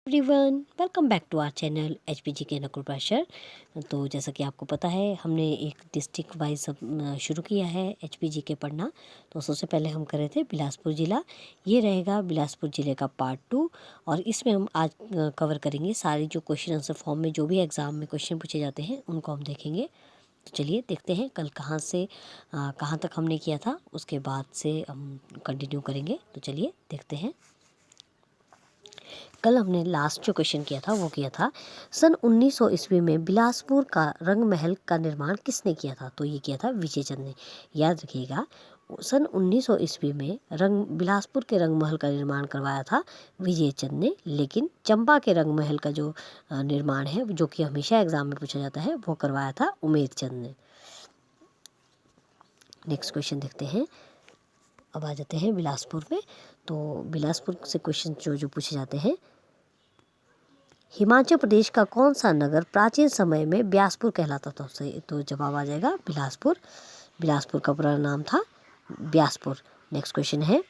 Everyone, welcome back to our channel HPG के नकुल प्राशर। तो जैसा कि आपको पता है, हमने एक डिस्ट्रिक्ट वाइज शुरू किया है एचपीजी के पढ़ना। तो सबसे पहले हम कर रहे थे बिलासपुर ज़िला। ये रहेगा बिलासपुर ज़िले का पार्ट 2। और इसमें हम आज कवर करेंगे सारे जो क्वेश्चन आंसर फॉर्म में जो भी एग्ज़ाम में क्वेश्चन पूछे जाते हैं उनको हम देखेंगे। तो चलिए देखते हैं कल कहाँ से कहाँ तक हमने किया था, उसके बाद से हम कंटिन्यू करेंगे। तो चलिए देखते हैं। कल हमने लास्ट जो क्वेश्चन किया था वो किया था सन 1900 ईस्वी में बिलासपुर का रंग महल का निर्माण किसने किया था। तो ये किया था विजय चंद ने। याद रखिएगा, सन 1900 ईस्वी में बिलासपुर के रंग महल का निर्माण करवाया था विजय चंद ने। लेकिन चंबा के रंग महल का जो निर्माण है, जो कि हमेशा एग्जाम में पूछा जाता है, वो करवाया था उमेद चंद ने। नेक्स्ट क्वेश्चन देखते हैं। अब आ जाते हैं बिलासपुर में। तो बिलासपुर से क्वेश्चन जो पूछे जाते हैं, हिमाचल प्रदेश का कौन सा नगर प्राचीन समय में ब्यासपुर कहलाता था। तो जवाब आ जाएगा बिलासपुर। बिलासपुर का पूरा नाम था ब्यासपुर। नेक्स्ट क्वेश्चन है,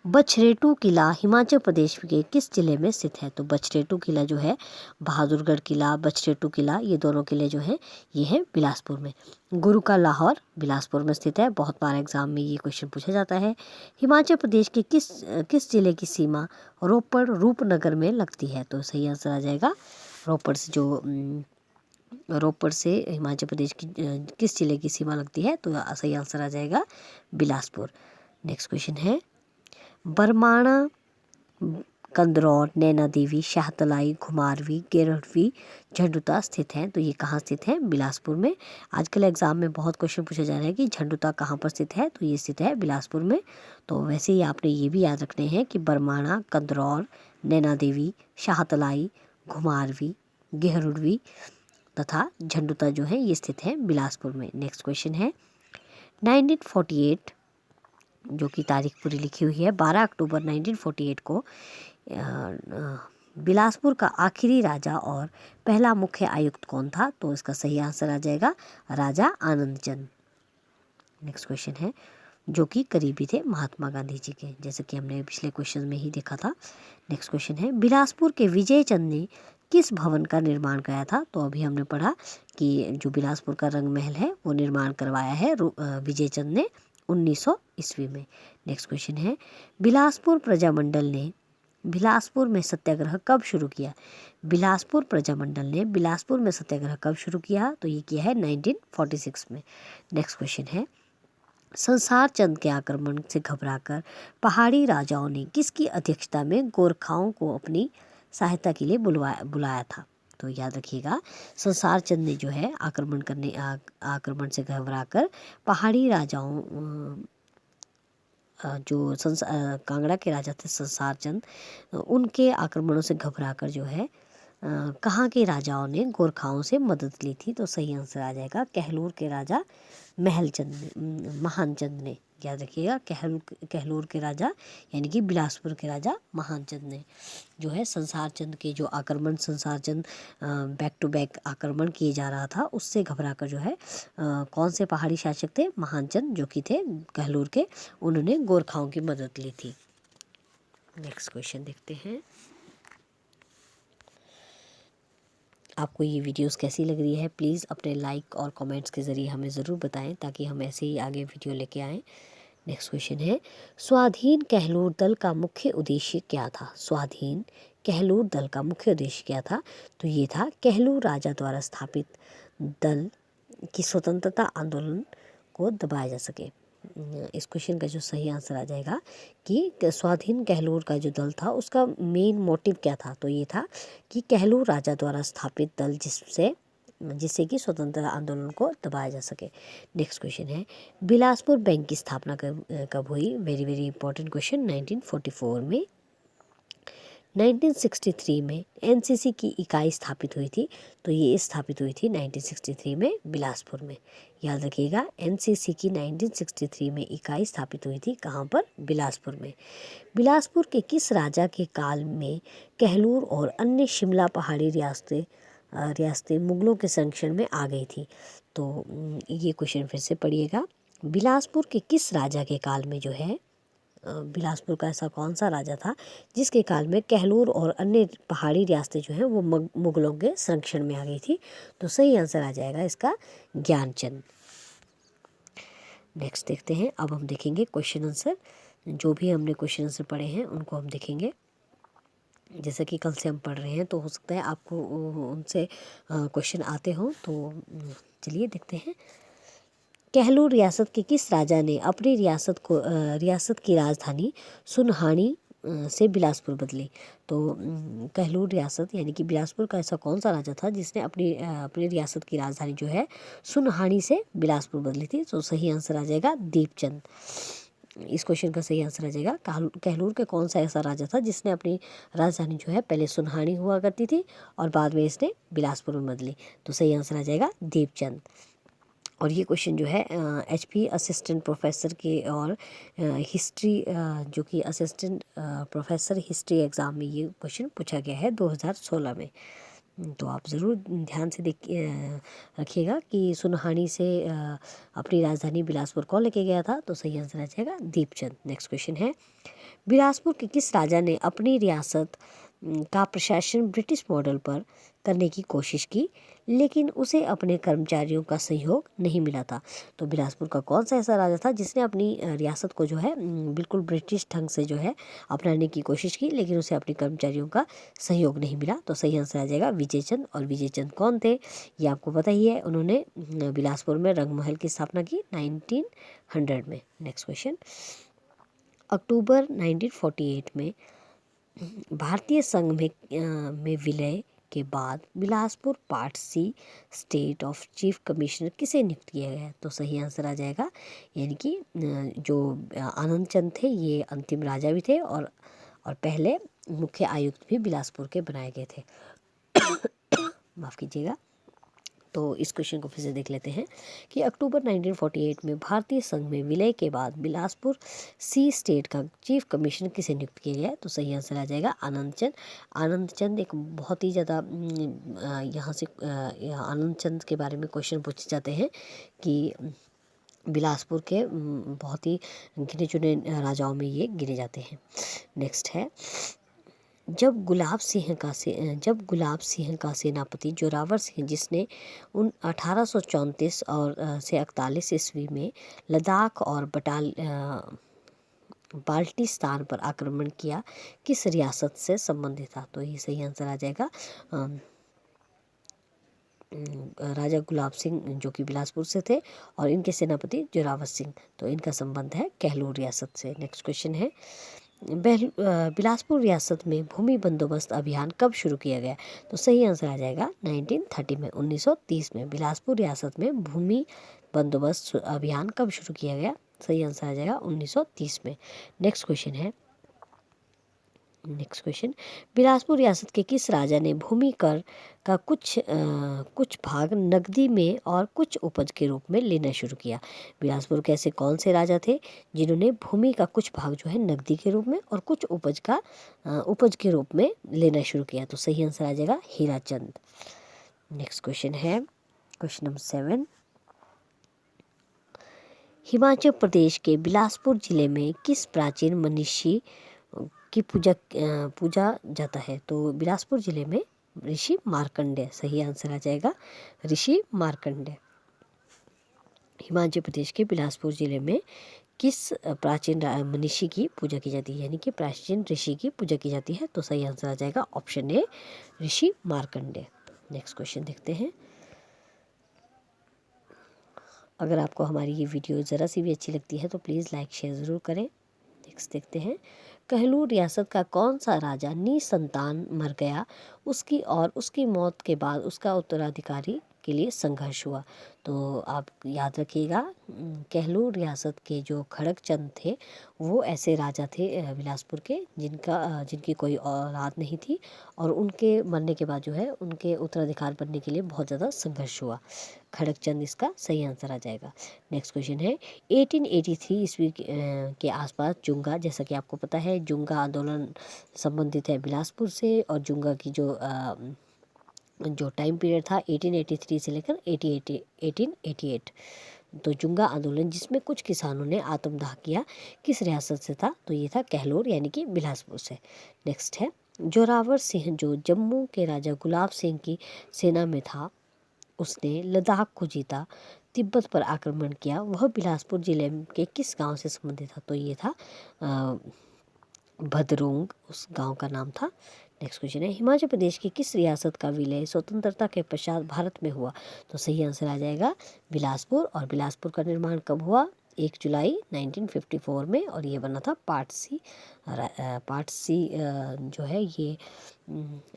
बछरेटू किला हिमाचल प्रदेश के किस जिले में स्थित है। तो बछरेटू किला जो है, बहादुरगढ़ किला, बछरेटू किला, ये दोनों किले जो हैं ये हैं बिलासपुर में। गुरु का लाहौर बिलासपुर में स्थित है। बहुत बार एग्जाम में ये क्वेश्चन पूछा जाता है। हिमाचल प्रदेश के किस जिले की सीमा रोपड़ रूपनगर में लगती है। तो सही आंसर आ जाएगा रोपड़ से हिमाचल प्रदेश की किस जिले की सीमा लगती है। तो सही आंसर आ जाएगा बिलासपुर। नेक्स्ट क्वेश्चन है, बरमाणा, कंदरौर, नैना देवी, शाहतलाई, घुमारवी, गेरहटवी, झंडुता स्थित हैं। तो ये कहाँ स्थित है? बिलासपुर में। आजकल एग्जाम में बहुत क्वेश्चन पूछे जा रहे हैं कि झंडुता कहाँ पर स्थित है। तो ये स्थित है बिलासपुर में। तो वैसे ही आपने ये भी याद रखने हैं कि बरमाणा, कंदरौर, नैना देवी, शाहतलाई, घुमारवी, गेहरुडवी तथा झंडुता जो है ये स्थित है बिलासपुर में। नेक्स्ट क्वेश्चन है, 1948 जो कि तारीख पूरी लिखी हुई है, 12 अक्टूबर 1948 को बिलासपुर का आखिरी राजा और पहला मुख्य आयुक्त कौन था। तो इसका सही आंसर आ जाएगा राजा आनंदचंद। नेक्स्ट क्वेश्चन है, जो कि करीबी थे महात्मा गांधी जी के, जैसे कि हमने पिछले क्वेश्चन में ही देखा था। नेक्स्ट क्वेश्चन है, बिलासपुर के विजय चंद ने किस भवन का निर्माण कराया था। तो अभी हमने पढ़ा कि जो बिलासपुर का रंग महल है वो निर्माण करवाया है विजय चंद ने 1900 ईस्वी में। नेक्स्ट क्वेश्चन है, बिलासपुर प्रजामंडल ने बिलासपुर में सत्याग्रह कब शुरू किया। बिलासपुर प्रजामंडल ने बिलासपुर में सत्याग्रह कब शुरू किया। तो ये किया है 1946 में। नेक्स्ट क्वेश्चन है, संसार चंद के आक्रमण से घबराकर पहाड़ी राजाओं ने किसकी अध्यक्षता में गोरखाओं को अपनी सहायता के लिए बुलाया था। तो याद रखिएगा, संसार चंद ने जो है आक्रमण से घबराकर पहाड़ी राजाओं कांगड़ा के राजा थे संसार चंद, उनके आक्रमणों से घबराकर जो है कहाँ के राजाओं ने गोरखाओं से मदद ली थी। तो सही आंसर आ जाएगा कहलूर के राजा महानचंद ने। याद रखिएगा, कहलूर के राजा यानी कि बिलासपुर के राजा महानचंद ने जो है संसार चंद के जो आक्रमण, संसार चंद बैक टू बैक आक्रमण किए जा रहा था, उससे घबराकर जो है कौन से पहाड़ी शासक थे, महानचंद जो कि थे कहलूर के, उन्होंने गोरखाओं की मदद ली थी। नेक्स्ट क्वेश्चन देखते हैं। आपको ये वीडियोस कैसी लग रही है, प्लीज़ अपने लाइक और कमेंट्स के ज़रिए हमें ज़रूर बताएं ताकि हम ऐसे ही आगे वीडियो लेके आएँ। नेक्स्ट क्वेश्चन है, स्वाधीन कहलूर दल का मुख्य उद्देश्य क्या था। स्वाधीन कहलूर दल का मुख्य उद्देश्य क्या था। तो ये था कहलूर राजा द्वारा स्थापित दल की स्वतंत्रता आंदोलन को दबाया जा सके। इस क्वेश्चन का जो सही आंसर आ जाएगा कि स्वाधीन कहलूर का जो दल था उसका मेन मोटिव क्या था। तो ये था कि कहलूर राजा द्वारा स्थापित दल जिससे कि स्वतंत्रता आंदोलन को दबाया जा सके। नेक्स्ट क्वेश्चन है, बिलासपुर बैंक की स्थापना कब हुई। Very very important question. 1944 में। 1963 में एनसीसी की इकाई स्थापित हुई थी। तो ये स्थापित हुई थी 1963 में बिलासपुर में। याद रखिएगा, एनसीसी की 1963 में इकाई स्थापित हुई थी कहाँ पर, बिलासपुर में। बिलासपुर के किस राजा के काल में कहलूर और अन्य शिमला पहाड़ी रियासतें मुगलों के संरक्षण में आ गई थी। तो ये क्वेश्चन फिर से पढ़िएगा, बिलासपुर के किस राजा के काल में जो है बिलासपुर का ऐसा कौन सा राजा था जिसके काल में कहलूर और अन्य पहाड़ी रियासतें जो हैं वो मुगलों के संरक्षण में आ गई थी? तो सही आंसर आ जाएगा इसका ज्ञानचंद। नेक्स्ट देखते हैं, अब हम देखेंगे क्वेश्चन आंसर। जो भी हमने क्वेश्चन आंसर पढ़े हैं उनको हम देखेंगे। जैसा कि कल से हम पढ़ रहे हैं तो हो सकता है आपको उनसे क्वेश्चन आते हों, तो चलिए देखते हैं। कहलूर रियासत के किस राजा ने अपनी रियासत की राजधानी सुनहानी से बिलासपुर बदली? तो कहलूर रियासत यानी कि बिलासपुर का ऐसा कौन सा राजा था जिसने अपनी रियासत की राजधानी जो है सुनहानी से बिलासपुर बदली थी? तो सही आंसर आ जाएगा दीपचंद। इस क्वेश्चन का सही आंसर आ जाएगा कहलूर के कौन सा ऐसा राजा था जिसने अपनी राजधानी जो है पहले सुनहानी हुआ करती थी और बाद में इसने बिलासपुर में बदली? तो सही आंसर आ जाएगा दीपचंद। और ये क्वेश्चन जो है HP असिस्टेंट प्रोफेसर के और हिस्ट्री जो कि असिस्टेंट प्रोफेसर हिस्ट्री एग्ज़ाम में ये क्वेश्चन पूछा गया है 2016 में। तो आप ज़रूर ध्यान से रखिएगा कि सुनहानी से अपनी राजधानी बिलासपुर कौन लेके गया था? तो सही आंसर आ जाएगा दीपचंद। नेक्स्ट क्वेश्चन है, बिलासपुर के किस राजा ने अपनी रियासत का प्रशासन ब्रिटिश मॉडल पर करने की कोशिश की लेकिन उसे अपने कर्मचारियों का सहयोग नहीं मिला था? तो बिलासपुर का कौन सा ऐसा राजा था जिसने अपनी रियासत को जो है बिल्कुल ब्रिटिश ढंग से जो है अपनाने की कोशिश की लेकिन उसे अपने कर्मचारियों का सहयोग नहीं मिला? तो सही आंसर आ जाएगा विजयचंद। और विजयचंद कौन थे ये आपको पता ही है, उन्होंने बिलासपुर में रंगमहल की स्थापना की 1900 में। नेक्स्ट क्वेश्चन, अक्टूबर 1948 में भारतीय संघ में विलय के बाद Bilaspur part C state of chief commissioner किसे नियुक्त किया गया? तो सही आंसर आ जाएगा यानी कि जो आनंद चंद थे ये अंतिम राजा भी थे और पहले मुख्य आयुक्त भी बिलासपुर के बनाए गए थे। माफ़ कीजिएगा। तो इस क्वेश्चन को फिर से देख लेते हैं कि अक्टूबर 1948 में भारतीय संघ में विलय के बाद बिलासपुर सी स्टेट का चीफ कमिश्नर किसे नियुक्त किया गया? तो सही आंसर आ जाएगा आनंद चंद। आनंद चंद एक बहुत ही ज़्यादा यहाँ से आनंद चंद के बारे में क्वेश्चन पूछे जाते हैं कि बिलासपुर के बहुत ही गिने चुने राजाओं में ये गिने जाते हैं। नेक्स्ट है, जब गुलाब सिंह का सेनापति जोरावर सिंह जिसने 1834 और से 41 ईस्वी में लद्दाख और बाल्टिस्तान पर आक्रमण किया किस रियासत से संबंधित था? तो ये सही आंसर आ जाएगा राजा गुलाब सिंह जो कि बिलासपुर से थे और इनके सेनापति जोरावर सिंह, तो इनका संबंध है कहलूर रियासत से। नेक्स्ट क्वेश्चन है, बिलासपुर रियासत में भूमि बंदोबस्त अभियान कब शुरू किया गया? तो सही आंसर आ जाएगा 1930 में, 1930 में बिलासपुर रियासत में भूमि बंदोबस्त अभियान कब शुरू किया गया? सही आंसर आ जाएगा 1930 में। नेक्स्ट क्वेश्चन, बिलासपुर रियासत के किस राजा ने भूमि कर का कुछ भाग नकदी में और कुछ उपज के रूप में लेना शुरू किया? बिलासपुर के ऐसे कौन से राजा थे जिन्होंने भूमि का कुछ भाग जो है नकदी के रूप में और कुछ उपज के रूप में लेना शुरू किया? तो सही आंसर आ जाएगा हीराचंद। नेक्स्ट क्वेश्चन है क्वेश्चन नंबर 7, हिमाचल प्रदेश के बिलासपुर जिले में किस प्राचीन मनीषी की पूजा जाता है? तो बिलासपुर जिले में ऋषि मार्कंडेय, सही आंसर आ जाएगा ऋषि मार्कंडेय। हिमाचल प्रदेश के बिलासपुर जिले में किस प्राचीन मनीषी की पूजा की जाती है यानी कि प्राचीन ऋषि की पूजा की जाती है? तो सही आंसर आ जाएगा option A Rishi Markandey. Next question देखते हैं, अगर आपको हमारी ये वीडियो ज़रा सी भी अच्छी लगती है तो प्लीज़ लाइक शेयर ज़रूर करें। नेक्स्ट देखते हैं, कहलूर रियासत का कौन सा राजा निसंतान मर गया उसकी मौत के बाद उसका उत्तराधिकारी के लिए संघर्ष हुआ? तो आप याद रखिएगा कहलूर रियासत के जो खड़गचंद थे वो ऐसे राजा थे बिलासपुर के जिनकी कोई औलाद नहीं थी और उनके मरने के बाद जो है उनके उत्तराधिकार बनने के लिए बहुत ज़्यादा संघर्ष हुआ। खड़गचंद इसका सही आंसर आ जाएगा। नेक्स्ट क्वेश्चन है, 1883 ईस्वी के आसपास जुंगा, जैसा कि आपको पता है जुंगा आंदोलन संबंधित है बिलासपुर से और जुंगा की जो टाइम पीरियड था 1883 से लेकर 1888 तो जुंगा आंदोलन जिसमें कुछ किसानों ने आत्मदाह किया किस रियासत से था? तो ये था कहलोर यानी कि बिलासपुर से। नेक्स्ट है जोरावर सिंह जो जम्मू के राजा गुलाब सिंह की सेना में था, उसने लद्दाख को जीता, तिब्बत पर आक्रमण किया, वह बिलासपुर जिले के किस गांव से संबंधित था? तो ये था भदरोंग, उस गांव का नाम था। नेक्स्ट क्वेश्चन है हिमाचल प्रदेश की किस रियासत का विलय स्वतंत्रता के पश्चात भारत में हुआ? तो सही आंसर आ जाएगा बिलासपुर। और बिलासपुर का निर्माण कब हुआ? 1 जुलाई 1954 में, और ये बना था पार्ट सी। पार्ट सी जो है ये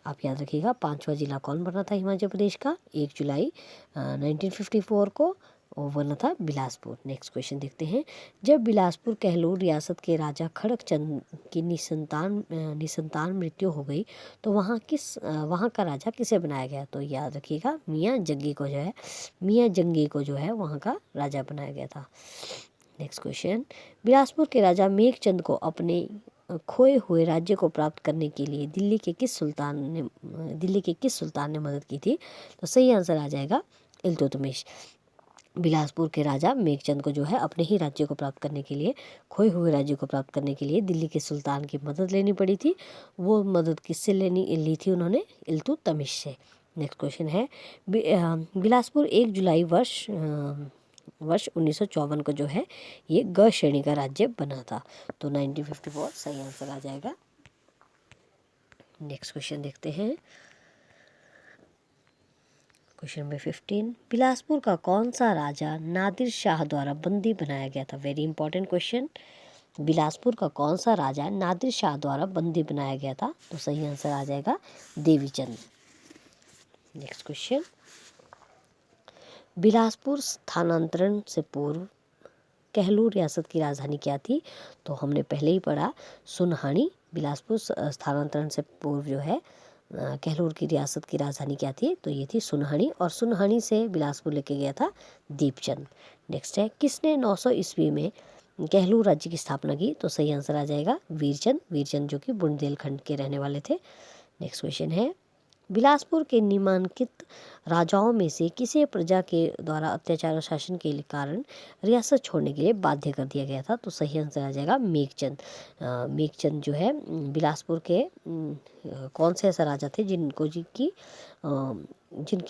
आप याद रखिएगा, 5वां जिला कौन बना था हिमाचल प्रदेश का? 1 जुलाई 1954 को, वो बना था बिलासपुर। नेक्स्ट क्वेश्चन देखते हैं जब बिलासपुर कहलोर रियासत के राजा खड़क चंद की निसंतान मृत्यु हो गई तो वहाँ का राजा किसे बनाया गया? तो याद रखिएगा मियाँ जंगी को जो है वहाँ का राजा बनाया गया था। नेक्स्ट क्वेश्चन बिलासपुर के राजा मेघचंद को अपने खोए हुए राज्य को प्राप्त करने के लिए दिल्ली के किस सुल्तान ने मदद की थी? तो सही आंसर आ जाएगा इल्तुतमिश। बिलासपुर के राजा मेघचंद को जो है अपने ही राज्य को प्राप्त करने के लिए, खोए हुए राज्य को प्राप्त करने के लिए दिल्ली के सुल्तान की मदद लेनी पड़ी थी। वो मदद किससे ली थी उन्होंने? इल्तुतमिश से। नेक्स्ट क्वेश्चन है बिलासपुर 1 जुलाई वर्ष 1954 को जो है ये ग श्रेणी का राज्य बना था। तो 1954 सही आंसर आ जाएगा। नेक्स्ट क्वेश्चन देखते हैं क्वेश्चन नंबर 15 बिलासपुर का कौन सा राजा नादिर शाह द्वारा बंदी बनाया गया था? Very important question. बिलासपुर का कौन सा राजा नादिर शाह द्वारा बंदी बनाया गया था? तो सही आंसर आ जाएगा देवीचंद। नेक्स्ट क्वेश्चन बिलासपुर स्थानांतरण से पूर्व कहलोर रियासत की राजधानी क्या थी? तो हमने पहले ही पढ़ा सुनहानी। बिलासपुर स्थानांतरण से पूर्व जो है कहलोर की रियासत की राजधानी क्या थी? तो ये थी सुनहानी, और सुनहानी से बिलासपुर लेके गया था दीपचंद। नेक्स्ट है किसने 900 ईस्वी में कहलोर राज्य की स्थापना की? तो सही आंसर आ जाएगा वीरचंद जो कि बुंदेलखंड के रहने वाले थे। नेक्स्ट क्वेश्चन है बिलासपुर के निम्नलिखित राजाओं में से किसे प्रजा के द्वारा अत्याचार और शासन के कारण रियासत छोड़ने के लिए बाध्य कर दिया गया था? तो सही आंसर आ जाएगा मेघचंद जो है बिलासपुर के कौन से ऐसा राजा थे जिनकी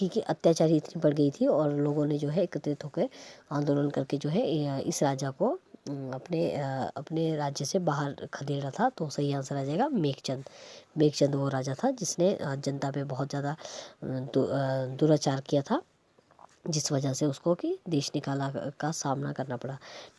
की अत्याचारी इतनी बढ़ गई थी और लोगों ने जो है एकत्रित होकर आंदोलन करके जो है इस राजा को अपने राज्य से बाहर खदेड़ा था। तो सही आंसर आ जाएगा मेघचंद वो राजा था जिसने जनता पे बहुत ज़्यादा दुराचार किया था, जिस वजह से उसको कि देश निकाला का सामना करना पड़ा।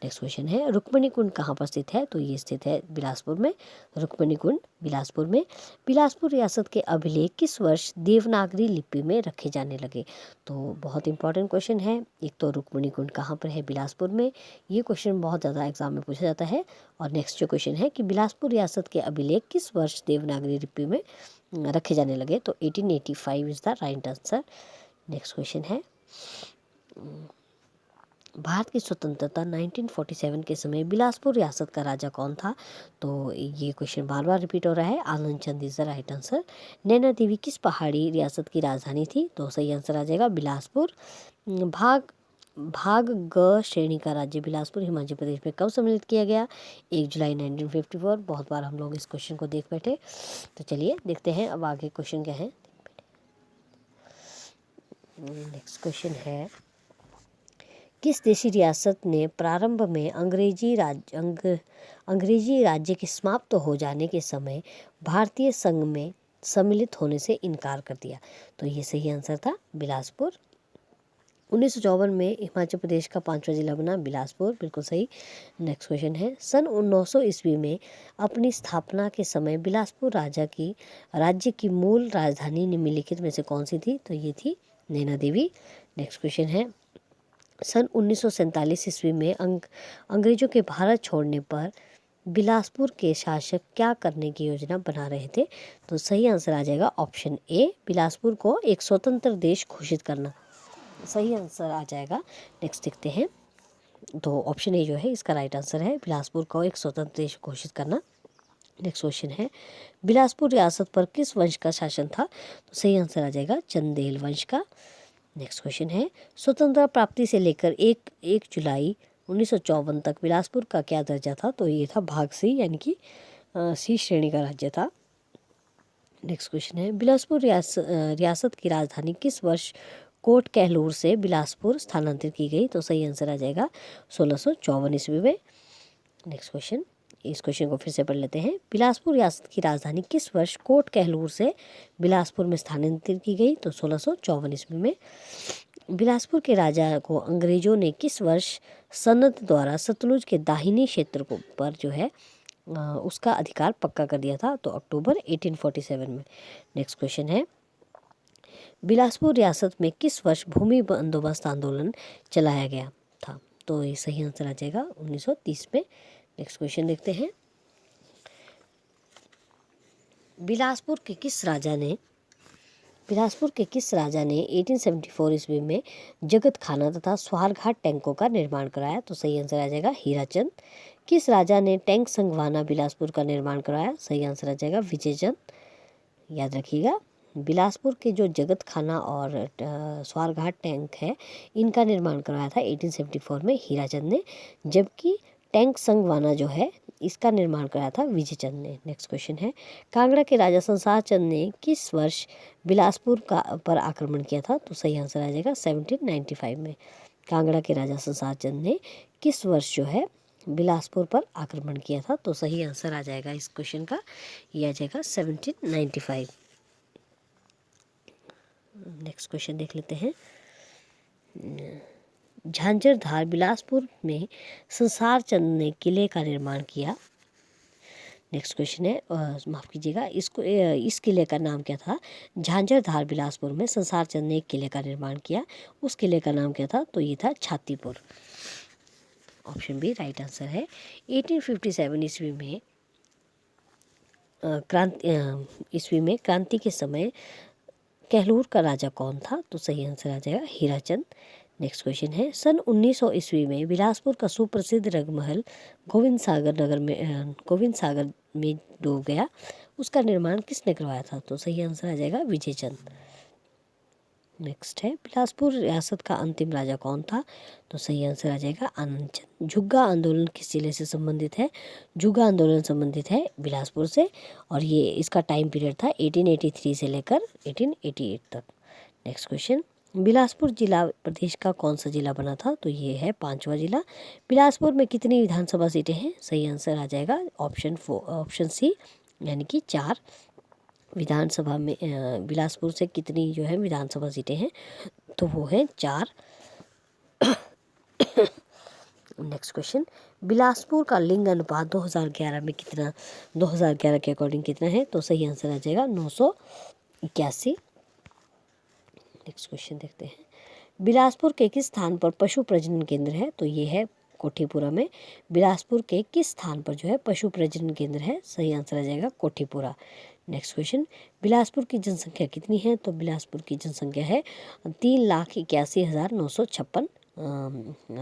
नेक्स्ट क्वेश्चन है रुक्मिणी कुंड कहाँ पर स्थित है? तो ये स्थित है बिलासपुर में। रुक्मिणी कुंड बिलासपुर में। बिलासपुर रियासत के अभिलेख किस वर्ष देवनागरी लिपि में रखे जाने लगे? तो बहुत इंपॉर्टेंट क्वेश्चन है। एक तो रुक्मिणी कुंड कहाँ पर है? बिलासपुर में। ये क्वेश्चन बहुत ज़्यादा एग्जाम में पूछा जाता है। और नेक्स्ट जो क्वेश्चन है कि बिलासपुर रियासत के अभिलेख किस वर्ष देवनागरी लिपि में रखे जाने लगे? तो 1885 is the right answer. Next question है भारत की स्वतंत्रता 1947 के समय बिलासपुर रियासत का राजा कौन था? तो ये क्वेश्चन बार बार रिपीट हो रहा है। आनंद चंद is the right answer. Naina Devi किस पहाड़ी रियासत की राजधानी थी? तो सही आंसर आ जाएगा बिलासपुर। भाग ग श्रेणी का राज्य बिलासपुर हिमाचल प्रदेश में कब सम्मिलित किया गया? 1 जुलाई 1954। बहुत बार हम लोग इस क्वेश्चन को देख बैठे, तो चलिए देखते हैं अब आगे क्वेश्चन क्या है। नेक्स्ट क्वेश्चन है किस देशी रियासत ने प्रारंभ में अंग्रेजी राज्य के समाप्त हो जाने के समय भारतीय संघ में सम्मिलित होने से इनकार कर दिया? तो ये सही आंसर था बिलासपुर। 1954 में हिमाचल प्रदेश का 5वां जिला बना बिलासपुर, बिल्कुल सही। नेक्स्ट क्वेश्चन है सन 1900 ईस्वी में अपनी स्थापना के समय बिलासपुर राज्य की मूल राजधानी निम्नलिखित में से कौन सी थी? तो ये थी नैना देवी। नेक्स्ट क्वेश्चन है सन 1947 ईस्वी में अंग्रेजों के भारत छोड़ने पर बिलासपुर के शासक क्या करने की योजना बना रहे थे? तो सही आंसर आ जाएगा ऑप्शन ए, बिलासपुर को एक स्वतंत्र देश घोषित करना। सही आंसर आ जाएगा। नेक्स्ट देखते हैं, तो ऑप्शन ए जो है इसका राइट आंसर है, बिलासपुर को एक स्वतंत्र देश घोषित करना। नेक्स्ट क्वेश्चन है बिलासपुर रियासत पर किस वंश का शासन था? तो सही आंसर आ जाएगा चंदेल वंश का। नेक्स्ट क्वेश्चन है, स्वतंत्रता प्राप्ति से लेकर 1 जुलाई 1954 तक बिलासपुर का क्या दर्जा था? तो ये था भाग सी, यानी कि सी श्रेणी का राज्य था। नेक्स्ट क्वेश्चन है, बिलासपुर रियासत की राजधानी किस वर्ष कोट कहलूर से बिलासपुर स्थानांतरित की गई? तो सही आंसर आ जाएगा 1654 ईस्वी में। नेक्स्ट क्वेश्चन, इस क्वेश्चन को फिर से पढ़ लेते हैं। बिलासपुर रियासत की राजधानी किस वर्ष कोट कहलूर से बिलासपुर में स्थानांतरित की गई? तो 1654 ईस्वी में। बिलासपुर के राजा को अंग्रेजों ने किस वर्ष सनद द्वारा सतलुज के दाहिनी क्षेत्र को पर जो है उसका अधिकार पक्का कर दिया था? तो अक्टूबर 1847 में। नेक्स्ट क्वेश्चन है, बिलासपुर रियासत में किस वर्ष भूमि बंदोबस्त आंदोलन चलाया गया था? तो ये सही आंसर आ जाएगा 1930 में। नेक्स्ट क्वेश्चन देखते हैं, बिलासपुर के किस राजा ने 1874 ईस्वी में जगत खाना तथा स्वारघाट टैंकों का निर्माण कराया? तो सही आंसर आ जाएगा हीराचंद। किस राजा ने टैंक संघवाना बिलासपुर का निर्माण कराया? सही आंसर आ जाएगा विजयचंद। याद रखिएगा, बिलासपुर के जो जगत खाना और स्वारघाट टैंक है, इनका निर्माण करवाया था 1874 में हीराचंद ने, जबकि टैंक संघवाना जो है इसका निर्माण कराया था विजयचंद ने। नेक्स्ट क्वेश्चन है, कांगड़ा के राजा संसार चंद ने किस वर्ष बिलासपुर पर आक्रमण किया था? तो सही आंसर आ जाएगा 1795 में। कांगड़ा के राजा संसार चंद ने किस वर्ष जो है बिलासपुर पर आक्रमण किया था? तो सही आंसर आ जाएगा इस क्वेश्चन का, ये आ जाएगा 1795। नेक्स्ट क्वेश्चन देख लेते हैं, झांझरधार बिलासपुर में संसार चंद ने किले का निर्माण किया। नेक्स्ट क्वेश्चन है, माफ़ कीजिएगा, इस किले का नाम क्या था? झांझरधार बिलासपुर में संसार चंद ने एक किले का निर्माण किया, उस किले का नाम क्या था? तो ये था छातीपुर। ऑप्शन बी राइट आंसर है। 1857 ईस्वी में क्रांति के समय कहलूर का राजा कौन था? तो सही आंसर आ जाएगा हीराचंद। नेक्स्ट क्वेश्चन है, सन 1900 ईस्वी में बिलासपुर का सुप्रसिद्ध रंगमहल गोविंद सागर में डूब गया, उसका निर्माण किसने करवाया था? तो सही आंसर आ जाएगा विजयचंद। नेक्स्ट है, बिलासपुर रियासत का अंतिम राजा कौन था? तो सही आंसर आ जाएगा आनंदचंद। झुग्गा आंदोलन किस जिले से संबंधित है? झुग्गा आंदोलन संबंधित है बिलासपुर से, और ये इसका टाइम पीरियड था 1883 से लेकर 1888 तक। नेक्स्ट क्वेश्चन, बिलासपुर जिला प्रदेश का कौन सा जिला बना था? तो ये है 5वां जिला। बिलासपुर में कितनी विधानसभा सीटें हैं? सही आंसर आ जाएगा ऑप्शन सी, यानी कि 4 विधानसभा में। बिलासपुर से कितनी जो है विधानसभा सीटें हैं? तो वो है 4। नेक्स्ट क्वेश्चन, बिलासपुर का लिंग अनुपात 2011 के अकॉर्डिंग कितना है? तो सही आंसर आ जाएगा 981। नेक्स्ट क्वेश्चन देखते हैं, बिलासपुर के किस स्थान पर पशु प्रजनन केंद्र है? तो ये है कोठीपुरा में। बिलासपुर के किस स्थान पर जो है पशु प्रजनन केंद्र है? सही आंसर आ जाएगा कोठीपुरा। नेक्स्ट क्वेश्चन, बिलासपुर की जनसंख्या कितनी है? तो बिलासपुर की जनसंख्या है 3,81,956।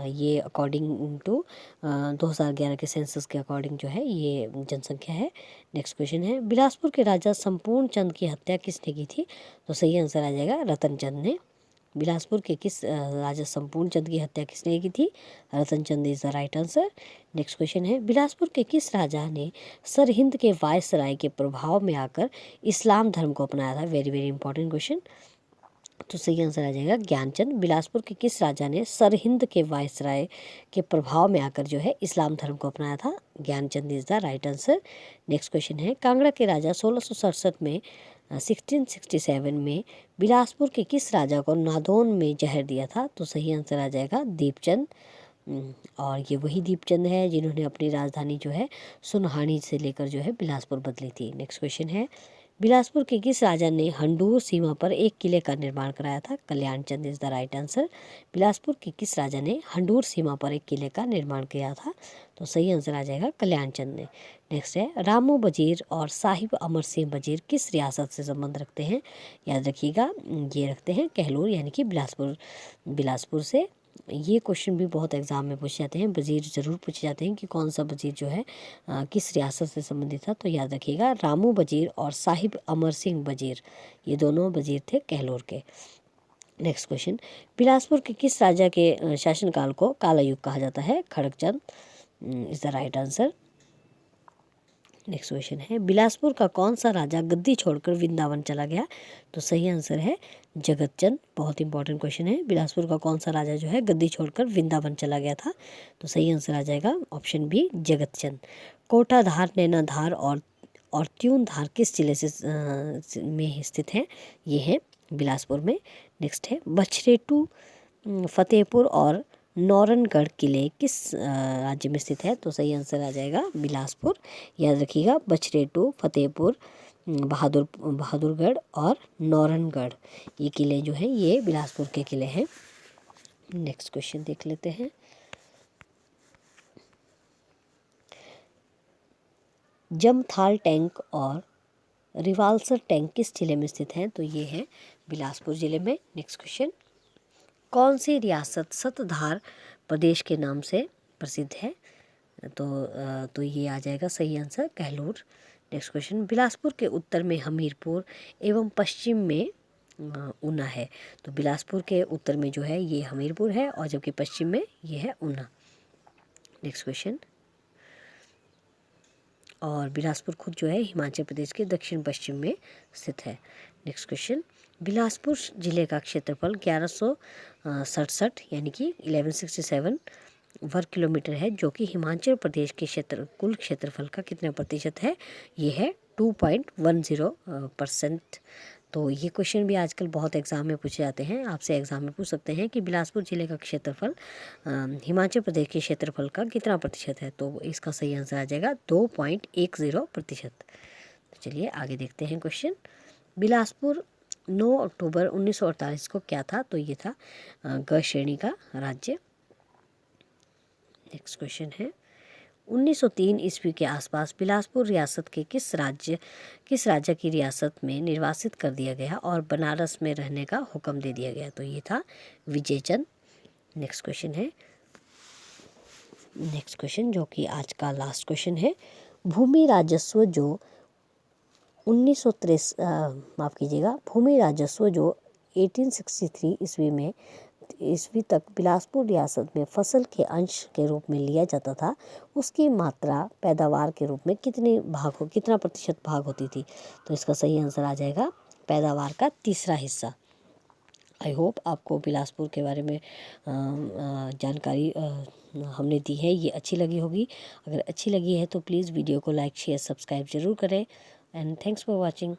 ये अकॉर्डिंग टू 2011 के सेंसस के अकॉर्डिंग जो है ये जनसंख्या है। नेक्स्ट क्वेश्चन है, बिलासपुर के राजा संपूर्ण चंद की हत्या किसने की थी? तो सही आंसर आ जाएगा रतन चंद ने। बिलासपुर के किस राजा संपूर्ण चंद की हत्या किसने की थी? Ratan Chand is the right answer. Next question है, बिलासपुर के किस राजा ने सरहिंद के वायसराय के प्रभाव में आकर इस्लाम धर्म को अपनाया था? Very very important question. तो सही आंसर आ जाएगा ज्ञानचंद। बिलासपुर के किस राजा ने सरहिंद के वायसराय के प्रभाव में आकर जो है इस्लाम धर्म को अपनाया था? Gyanchand is the right answer. Next question है, कांगड़ा के राजा 1667 में 1667 में बिलासपुर के किस राजा को नादौन में जहर दिया था? तो सही आंसर आ जाएगा दीपचंद। और ये वही दीपचंद है जिन्होंने अपनी राजधानी जो है सुनहानी से लेकर जो है बिलासपुर बदली थी। नेक्स्ट क्वेश्चन है, बिलासपुर के किस राजा ने हंडूर सीमा पर एक किले का निर्माण कराया था? Kalyan Chand is the right answer. Bilaspur के किस राजा ने हंडूर सीमा पर एक किले का निर्माण किया था? तो सही आंसर आ जाएगा कल्याण चंद ने। नेक्स्ट है, रामू वजीर और साहिब अमर सिंह वजीर किस रियासत से संबंध रखते हैं? याद रखिएगा, ये रखते हैं कहलूर, यानी कि बिलासपुर से। ये क्वेश्चन भी बहुत एग्जाम में पूछे जाते हैं, वजीर ज़रूर पूछे जाते हैं कि कौन सा वजीर जो है किस रियासत से संबंधित था। तो याद रखिएगा, रामू वजीर और साहिब अमर सिंह वजीर, ये दोनों वजीर थे कहलूर के। नेक्स्ट क्वेश्चन, बिलासपुर के किस राजा के शासनकाल को काला युग कहा जाता है? Khadagchand is the right answer. Next question है, बिलासपुर का कौन सा राजा गद्दी छोड़कर वृंदावन चला गया? तो सही आंसर है जगतचंद। बहुत इंपॉर्टेंट क्वेश्चन है, बिलासपुर का कौन सा राजा जो है गद्दी छोड़कर वृंदावन चला गया था? तो सही आंसर आ जाएगा ऑप्शन बी जगतचंद। कोटाधार, नैनाधार और त्यूनधार किस जिले से में स्थित हैं? ये है बिलासपुर में। नेक्स्ट है, बछरेटू, फतेहपुर और नौरनगढ़ किले किस राज्य में स्थित है? तो सही आंसर आ जाएगा बिलासपुर। याद रखिएगा, बछरेटू, फतेहपुर, बहादुरगढ़ और नौरनगढ़, ये किले जो हैं ये बिलासपुर के किले हैं। नेक्स्ट क्वेश्चन देख लेते हैं, जमथाल टैंक और रिवाल्सर टैंक किस जिले में स्थित हैं? तो ये है बिलासपुर जिले में। नेक्स्ट क्वेश्चन, कौन सी रियासत सतधार प्रदेश के नाम से प्रसिद्ध है? तो ये आ जाएगा सही answer Kahlur. Next question, Bilaspur के उत्तर में हमीरपुर एवं पश्चिम में ऊना है। तो बिलासपुर के उत्तर में जो है ये हमीरपुर है और जबकि पश्चिम में ये है ऊना। नेक्स्ट क्वेश्चन, और बिलासपुर खुद जो है हिमाचल प्रदेश के दक्षिण पश्चिम में स्थित है। नेक्स्ट क्वेश्चन, बिलासपुर जिले का क्षेत्रफल 1167 यानी कि 1167 वर्ग किलोमीटर है, जो कि हिमाचल प्रदेश के कुल क्षेत्रफल का कितना प्रतिशत है? ये है 2.10%। तो ये क्वेश्चन भी आजकल बहुत एग्जाम में पूछे जाते हैं। आपसे एग्जाम में पूछ सकते हैं कि बिलासपुर जिले का क्षेत्रफल हिमाचल प्रदेश के क्षेत्रफल का कितना प्रतिशत है? तो इसका सही आंसर आ जाएगा 2.10%। तो चलिए आगे देखते हैं क्वेश्चन, बिलासपुर 9 अक्टूबर 1948 को क्या था? तो ये था ग श्रेणी का राज्य। नेक्स्ट क्वेश्चन है, 1903 ईस्वी के आसपास बिलासपुर रियासत के किस राजा की रियासत में निर्वासित कर दिया गया और बनारस में रहने का हुक्म दे दिया गया? तो ये था विजयचंद। नेक्स्ट क्वेश्चन है, नेक्स्ट क्वेश्चन जो कि आज का लास्ट क्वेश्चन है, भूमि राजस्व जो 1863 ईस्वी तक बिलासपुर रियासत में फसल के अंश के रूप में लिया जाता था, उसकी मात्रा पैदावार के रूप में कितना प्रतिशत भाग होती थी? तो इसका सही आंसर आ जाएगा पैदावार का तीसरा हिस्सा। आई होप आपको बिलासपुर के बारे में जानकारी हमने दी है ये अच्छी लगी होगी। अगर अच्छी लगी है तो प्लीज़ वीडियो को लाइक शेयर सब्सक्राइब ज़रूर करें एंड थैंक्स फॉर वॉचिंग।